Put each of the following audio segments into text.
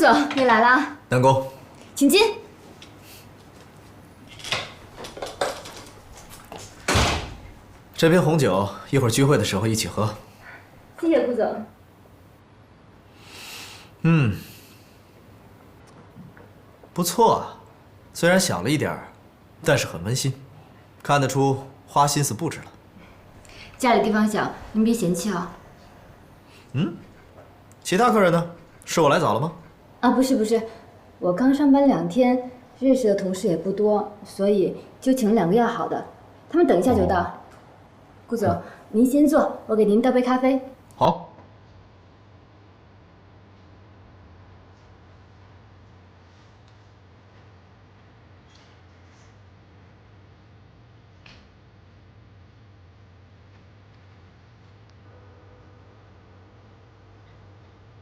總，你来啦！南宫，请进。这瓶红酒，一会儿聚会的时候一起喝。谢谢顾总。不错啊，虽然小了一点儿，但是很温馨，看得出花心思布置了。家里地方小，您别嫌弃啊。其他客人呢？是我来早了吗？啊，不是，我刚上班2天，认识的同事也不多，所以就请了2个要好的，他们等一下就到。顾总，您先坐，我给您倒杯咖啡。好。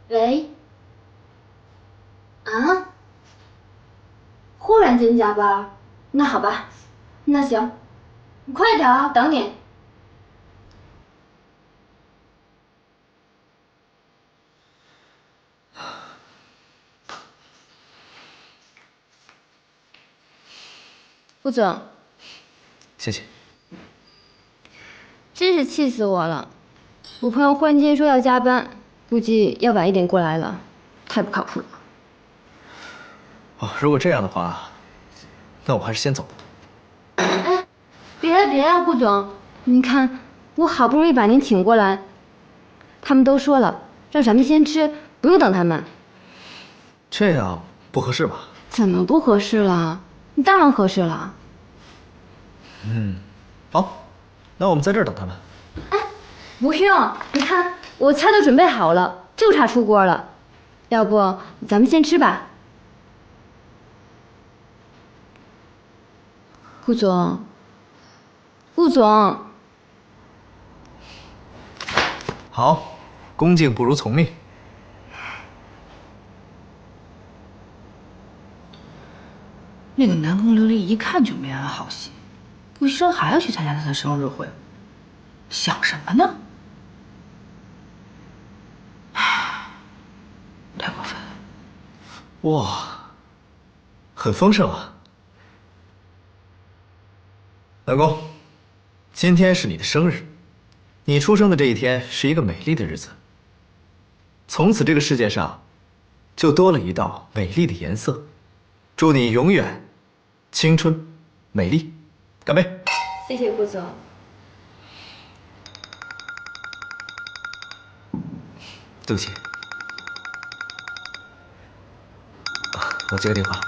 喂？啊？忽然间加班？那好吧，那行，你快点啊，等你。顾总，谢谢。真是气死我了！我朋友忽然间说要加班，估計要晚一點過來了，太不靠譜了。哦，如果這樣的話，那我還是先走。哎，別啊，顧總，您看我好不容易把您請過來，他們都說了讓咱們先吃，不用等他們。這樣不合適吧？怎麼不合適了？你當然合適了。好，那我們在這兒等他們。哎，不用，你看我菜都準備好了，就差出鍋了。要不咱們先吃吧。顧總，顧總。好，恭敬不如從命。那个南宫琉璃一看就没安好心，顾医生还要去參加他的生日會，想什麼呢？唉，太過分了。哇，很豐盛啊。南宮，今天是你的生日，你出生的這一天是一個美麗的日子。從此這個世界上就多了一道美麗的顏色。祝你永遠青春美麗，乾杯！謝謝顧總。對不起，我接個電話。